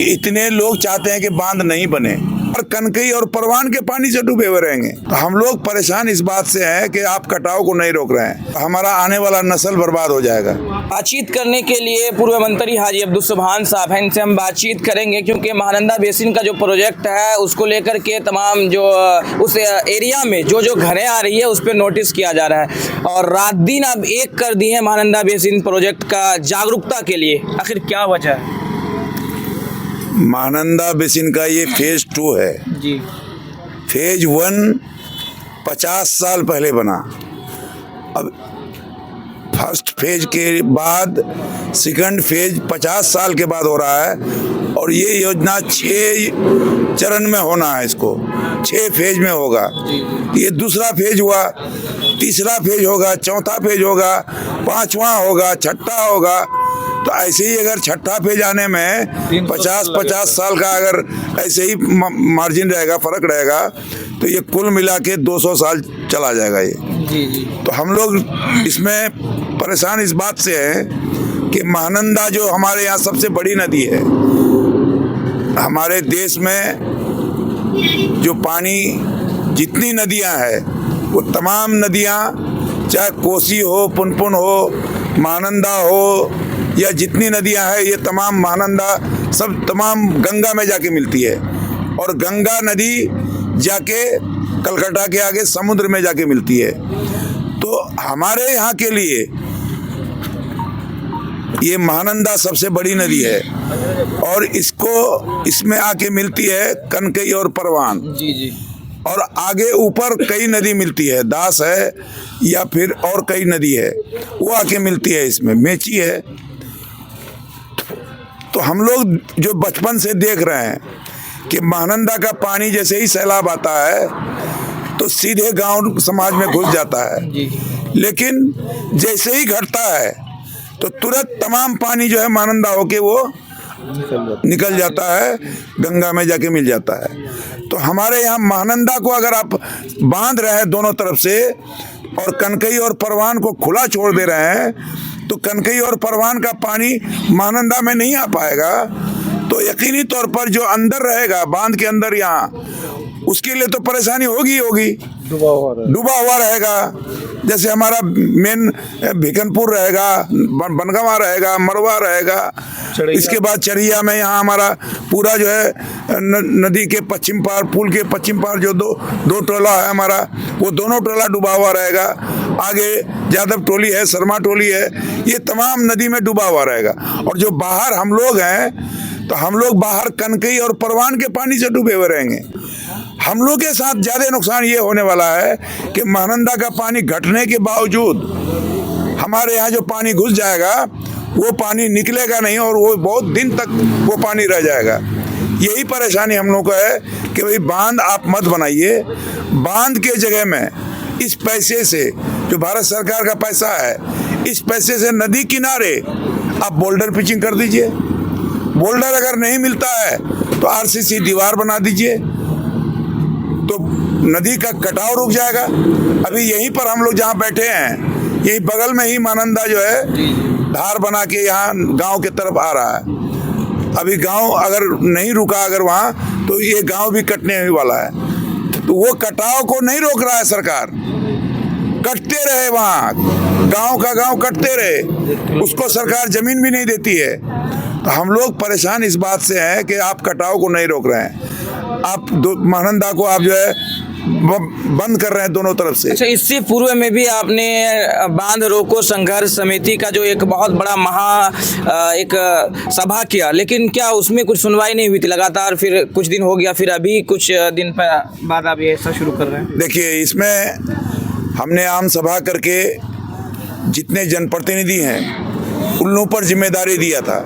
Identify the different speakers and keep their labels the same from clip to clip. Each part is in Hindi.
Speaker 1: इतने लोग चाहते हैं कि बांध नहीं बने और कनकई और परवान के पानी से डूबे हुए रहेंगे। तो हम लोग परेशान इस बात से हैं कि आप कटाव को नहीं रोक रहे हैं, हमारा आने वाला नस्ल बर्बाद हो जाएगा।
Speaker 2: बातचीत करने के लिए पूर्व मंत्री हाजी अब्दुल सुभान साहब हैं, इनसे हम बातचीत करेंगे क्योंकि महानंदा बेसिन का जो प्रोजेक्ट है उसको लेकर के तमाम जो उस एरिया में जो घरें आ रही है उस पर नोटिस किया जा रहा है और रात दिन अब एक कर दिए हैं महानंदा बेसिन प्रोजेक्ट का जागरूकता के लिए। आखिर क्या वजह है?
Speaker 1: महानंदा बेसिन का ये फेज 2 है
Speaker 2: जी।
Speaker 1: फेज 1 50 साल पहले बना, अब फर्स्ट फेज के बाद सेकंड फेज 50 साल के बाद हो रहा है और ये योजना 6 चरण में होना है, इसको 6 फेज में होगा। ये दूसरा फेज हुआ, तीसरा फेज होगा, चौथा फेज होगा, 5वां होगा, छठा होगा। तो ऐसे ही अगर छठा फेज आने में 50 साल का अगर ऐसे ही मार्जिन रहेगा, फर्क रहेगा, तो ये कुल मिला के 200 साल चला जाएगा ये।
Speaker 2: जी।
Speaker 1: तो हम लोग इसमें परेशान इस बात से हैं कि महानंदा जो हमारे यहाँ सबसे बड़ी नदी है, हमारे देश में जो पानी जितनी नदियाँ हैं वो तमाम नदियाँ, चाहे कोसी हो, पुनपुन हो, महानंदा हो या जितनी नदियां हैं, ये तमाम महानंदा सब तमाम गंगा में जाके मिलती है और गंगा नदी जाके कलकत्ता के आगे समुद्र में जाके मिलती है। तो हमारे यहाँ के लिए ये महानंदा सबसे बड़ी नदी है और इसमें आके मिलती है कनकई और परवान।
Speaker 2: जी।
Speaker 1: और आगे ऊपर कई नदी मिलती है, दास है या फिर और कई नदी है, वो आके मिलती है, इसमें मेची है। तो हम लोग जो बचपन से देख रहे हैं कि महानंदा का पानी जैसे ही सैलाब आता है तो सीधे गांव समाज में घुस जाता है, लेकिन जैसे ही घटता है तो तुरंत तमाम पानी जो है महानंदा होके वो निकल जाता है, गंगा में जाके मिल जाता है। तो हमारे यहाँ महानंदा को अगर आप बांध रहे हैं दोनों तरफ से और कनकई और परवान को खुला छोड़ दे रहे हैं, तो कनकई और परवान का पानी महानंदा में नहीं आ पाएगा। तो यकीनी तौर पर जो अंदर रहेगा बांध के अंदर यहाँ, उसके लिए तो परेशानी होगी, डूबा हुआ रहेगा। जैसे हमारा मेन भिकनपुर रहेगा, बनगावा रहेगा, मरवा रहेगा, इसके बाद चरिया में यहाँ हमारा पूरा जो है नदी के पश्चिम पार, पुल के पश्चिम पार जो दो टोला है हमारा, वो दोनों टोला डूबा हुआ रहेगा। आगे यादव टोली है, शर्मा टोली है, ये तमाम नदी में डूबा हुआ रहेगा। और जो बाहर हम लोग हैं, तो हम लोग बाहर कनकई और परवान के पानी से डूबे हुए रहेंगे। हम लोग के साथ ज़्यादा नुकसान ये होने वाला है कि महानंदा का पानी घटने के बावजूद हमारे यहाँ जो पानी घुस जाएगा वो पानी निकलेगा नहीं और वो बहुत दिन तक वो पानी रह जाएगा। यही परेशानी हम लोग को है कि भाई बांध आप मत बनाइए, बांध के जगह में इस पैसे से जो भारत सरकार का पैसा है, इस पैसे से नदी किनारे आप बोल्डर पिचिंग कर दीजिए। बोल्डर अगर नहीं मिलता है तो आरसीसी दीवार बना दीजिए, तो नदी का कटाव रुक जाएगा। अभी यहीं पर हम लोग जहाँ बैठे हैं, यही बगल में ही महानंदा जो है धार बना के यहाँ गांव के तरफ आ रहा है। अभी गांव अगर नहीं रुका अगर वहाँ, तो ये गांव भी कटने ही वाला है। तो वो कटाव को नहीं रोक रहा है सरकार, कटते रहे, वहाँ गांव का गांव कटते रहे, उसको सरकार जमीन भी नहीं देती है। तो हम लोग परेशान इस बात से हैं कि आप कटाव को नहीं रोक रहे हैं, आप महानंदा को आप जो है बंद कर रहे हैं दोनों तरफ से।
Speaker 2: अच्छा, इससे पूर्व में भी आपने बांध रोको संघर्ष समिति का जो एक बहुत बड़ा एक सभा किया, लेकिन क्या उसमें कुछ सुनवाई नहीं हुई थी? लगातार फिर कुछ दिन हो गया, फिर अभी कुछ दिन बाद आप ऐसा शुरू कर रहे हैं।
Speaker 1: देखिए, इसमें हमने आम सभा करके जितने जनप्रतिनिधि हैं उन लोगों पर जिम्मेदारी दिया था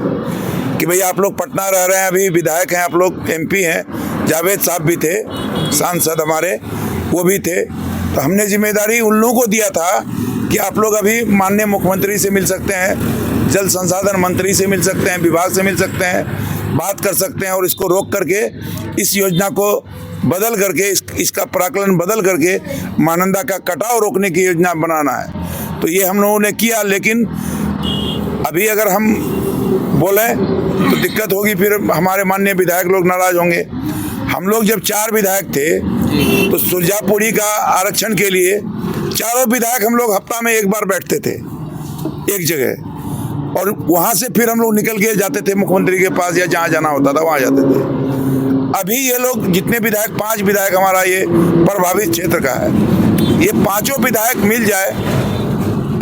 Speaker 1: कि भाई आप लोग पटना रह रहे हैं, अभी विधायक हैं, आप लोग MP हैं, जावेद साहब भी थे, सांसद हमारे वो भी थे। तो हमने जिम्मेदारी उन लोगों को दिया था कि आप लोग अभी माननीय मुख्यमंत्री से मिल सकते हैं, जल संसाधन मंत्री से मिल सकते हैं, विभाग से मिल सकते हैं, बात कर सकते हैं और इसको रोक करके इस योजना को बदल करके इसका प्राकलन बदल करके महानंदा का कटाव रोकने की योजना बनाना है। तो ये हम लोगों ने किया, लेकिन अभी अगर हम बोले तो दिक्कत होगी, फिर हमारे माननीय विधायक लोग नाराज होंगे। हम लोग जब 4 विधायक थे तो सुरजापुरी का आरक्षण के लिए चारों विधायक हम लोग हफ्ता में एक बार बैठते थे एक जगह, और वहाँ से फिर हम लोग निकल के जाते थे मुख्यमंत्री के पास या जहाँ जाना होता था वहाँ जाते थे। अभी ये लोग जितने विधायक, 5 विधायक हमारा ये प्रभावित क्षेत्र का है, ये 5 विधायक मिल जाए,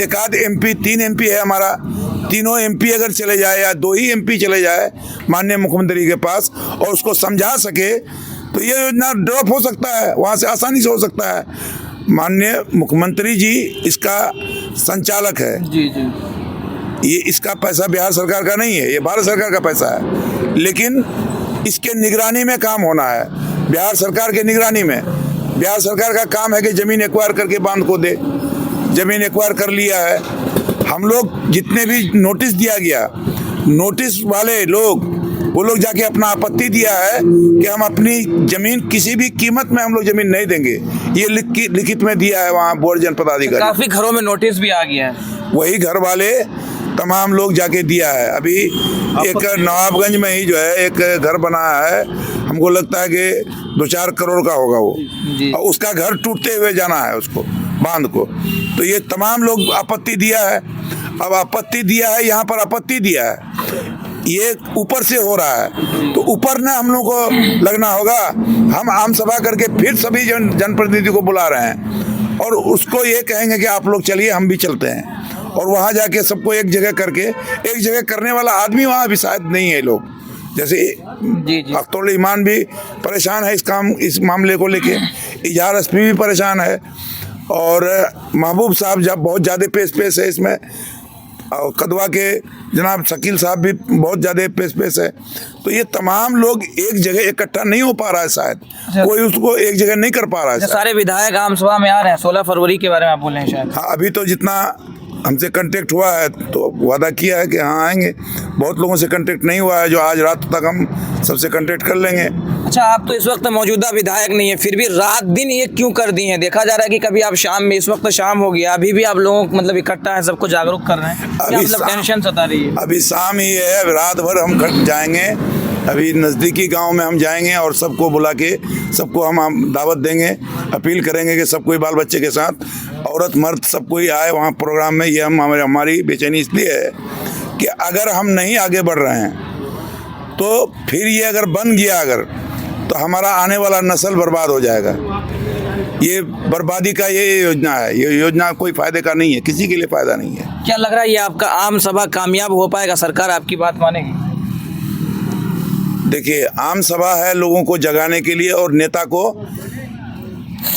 Speaker 1: एक आध MP, 3 MP है हमारा, तीनों MP अगर चले जाए या 2 ही MP चले जाए माननीय मुख्यमंत्री के पास और उसको समझा सके तो ये योजना ड्रॉप हो सकता है, वहाँ से आसानी से हो सकता है। माननीय मुख्यमंत्री जी इसका संचालक है
Speaker 2: जी जी।
Speaker 1: ये इसका पैसा बिहार सरकार का नहीं है, ये भारत सरकार का पैसा है, लेकिन इसके निगरानी में काम होना है, बिहार सरकार के निगरानी में। बिहार सरकार का काम है कि जमीन एक्वायर करके बांध को दे, जमीन एक्वायर कर लिया है। हम लोग जितने भी नोटिस दिया गया, नोटिस वाले लोग वो लोग जाके अपना आपत्ति दिया है कि हम अपनी जमीन किसी भी कीमत में हम लोग जमीन नहीं देंगे, ये लिखित में दिया है वहाँ बोर्ड जनपद अधिकारी।
Speaker 2: काफी घरों में नोटिस भी आ गया है,
Speaker 1: वही घर वाले तमाम लोग जाके दिया है। अभी एक नवाबगंज में ही जो है एक घर बनाया है, हमको लगता है कि 2-4 करोड़ का होगा वो, और उसका घर टूटते हुए जाना है उसको बांध को। तो ये तमाम लोग आपत्ति दिया है। अब आपत्ति दिया है, यहाँ पर आपत्ति दिया है, ये ऊपर से हो रहा है, तो ऊपर ने हम लोग को लगना होगा। हम आम सभा करके फिर सभी जनप्रतिनिधि को बुला रहे हैं और उसको ये कहेंगे कि आप लोग चलिए, हम भी चलते हैं, और वहाँ जाके सबको एक जगह करके, एक जगह करने वाला आदमी वहाँ भी शायद नहीं है लोग। जैसे अख्तरुल ईमान भी परेशान है इस मामले को लेके, इजहार SP भी परेशान है, और महबूब साहब जब बहुत ज़्यादा पेश है इसमें, और कदवा के जनाब शकील साहब भी बहुत ज़्यादा पेश है। तो ये तमाम लोग एक जगह इकट्ठा नहीं हो पा रहा है, शायद कोई उसको एक जगह नहीं कर पा रहा है।
Speaker 2: सारे विधायक आम सभा में आ रहे हैं, 16 फरवरी के बारे में आप बोल रहे हैं शायद।
Speaker 1: हाँ, अभी तो जितना हमसे कांटेक्ट हुआ है तो वादा किया है कि हाँ आएंगे। बहुत लोगों से कांटेक्ट नहीं हुआ है, जो आज रात तक हम सबसे कांटेक्ट कर लेंगे।
Speaker 2: अच्छा, आप तो इस वक्त मौजूदा विधायक नहीं है, फिर भी रात दिन ये क्यों कर दी हैं? देखा जा रहा है कि कभी आप शाम में, इस वक्त शाम हो गया, अभी भी आप लोगों को मतलब इकट्ठा है, सबको जागरूक कर रहे हैं, क्या मतलब टेंशन सता रही है?
Speaker 1: अभी शाम ही है, रात भर हम खट जाएंगे। अभी नज़दीकी गांव में हम जाएंगे और सबको बुला के सबको हम दावत देंगे, अपील करेंगे कि सब कोई बाल बच्चे के साथ, औरत मर्द सब कोई आए वहाँ प्रोग्राम में। ये हमारी बेचैनी इसलिए है कि अगर हम नहीं आगे बढ़ रहे हैं तो फिर ये अगर बन गया अगर, तो हमारा आने वाला नस्ल बर्बाद हो जाएगा। ये बर्बादी का ये योजना है, ये योजना कोई फायदे का नहीं है, किसी के लिए फायदा नहीं है।
Speaker 2: क्या लग रहा है ये आपका आम सभा कामयाब हो पाएगा? सरकार आपकी बात मानेगी?
Speaker 1: देखिए, आम सभा है लोगों को जगाने के लिए, और नेता को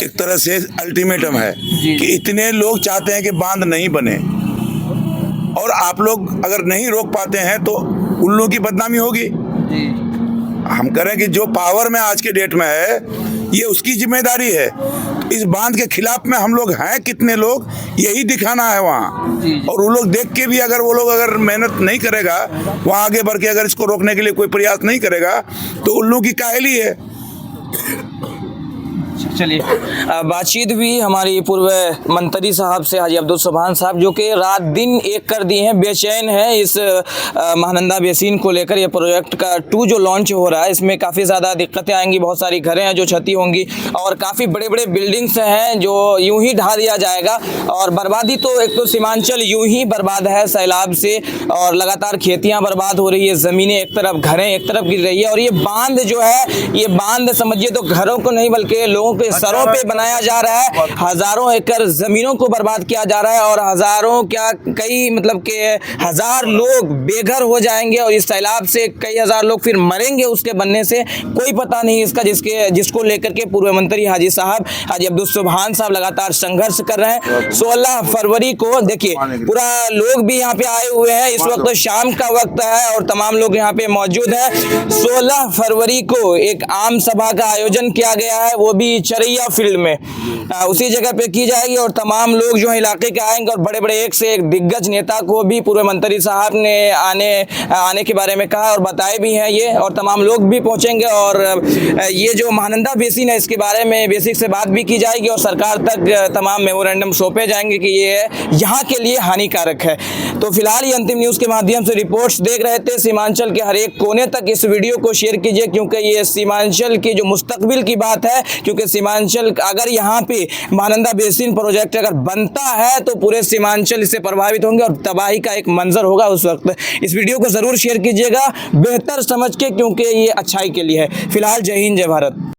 Speaker 1: एक तरह से अल्टीमेटम है कि इतने लोग चाहते हैं कि बांध नहीं बने, और आप लोग अगर नहीं रोक पाते हैं तो उन लोगों की बदनामी होगी। हम कह रहे हैं कि जो पावर में आज के डेट में है ये उसकी जिम्मेदारी है। इस बांध के खिलाफ में हम लोग हैं कितने लोग, यही दिखाना है वहाँ। और वो लोग देख के भी अगर वो लोग अगर मेहनत नहीं करेगा, वहाँ आगे बढ़ के अगर इसको रोकने के लिए कोई प्रयास नहीं करेगा, तो उन लोगों की काहली है।
Speaker 2: चलिए, बातचीत भी हमारी पूर्व मंत्री साहब से, हाजी अब्दुल सुभान साहब, जो कि रात दिन एक कर दिए हैं, बेचैन है इस महानंदा बेसिन को लेकर। ये प्रोजेक्ट का 2 जो लॉन्च हो रहा है, इसमें काफ़ी ज़्यादा दिक्कतें आएंगी, बहुत सारी घरें हैं जो क्षति होंगी, और काफ़ी बड़े बड़े बिल्डिंग्स हैं जो यूं ही ढा दिया जाएगा। और बर्बादी तो एक तो सीमांचल यूं ही बर्बाद है सैलाब से, और लगातार खेतियाँ बर्बाद हो रही है, ज़मीनें एक तरफ, घरें एक तरफ गिर रही है। और ये बांध जो है, ये बांध समझिए तो घरों को नहीं बल्कि लोगों के सरों पे बनाया जा रहा है। हजारों एकड़ जमीनों को बर्बाद किया जा रहा है, और हजारों क्या कई मतलब के हजार लोग बेघर हो जाएंगे, और इस सैलाब से कई हजार लोग फिर मरेंगे उसके बनने से, कोई पता नहीं इसका। जिसको लेकर के पूर्व मंत्री हाजी अब्दुल सुभान साहब लगातार संघर्ष कर रहे हैं। 16 फरवरी को देखिए पूरा लोग भी यहाँ पे आए हुए हैं, इस वक्त शाम का वक्त है और तमाम लोग यहाँ पे मौजूद है। 16 फरवरी को एक आम सभा का आयोजन किया गया है, वो भी की चरैया फील्ड में, उसी जगह पे की जाएगी। और तमाम लोग जो है इलाके के आएंगे और बड़े बड़े एक से एक दिग्गज नेता को भी पूर्व मंत्री साहब ने आने के बारे में कहा और बताए भी हैं ये, और तमाम लोग भी पहुंचेंगे। और ये जो महानंदा बेसिन है इसके बारे में बेसिक से बात भी की जाएगी और सरकार तक तमाम मेमोरेंडम सौंपे जाएंगे कि ये यहाँ के लिए हानिकारक है। तो फिलहाल ये अंतिम न्यूज़ के माध्यम से रिपोर्ट्स देख रहे थे। सीमांचल के हर एक कोने तक इस वीडियो को शेयर कीजिए, क्योंकि ये सीमांचल की जो मुस्तकबिल की बात है, क्योंकि सीमांचल अगर यहाँ पे महानंदा बेसिन प्रोजेक्ट अगर बनता है तो पूरे सीमांचल इससे प्रभावित होंगे और तबाही का एक मंजर होगा उस वक्त। इस वीडियो को ज़रूर शेयर कीजिएगा बेहतर समझ के, क्योंकि ये अच्छाई के लिए है। फिलहाल जय हिंद, जय भारत।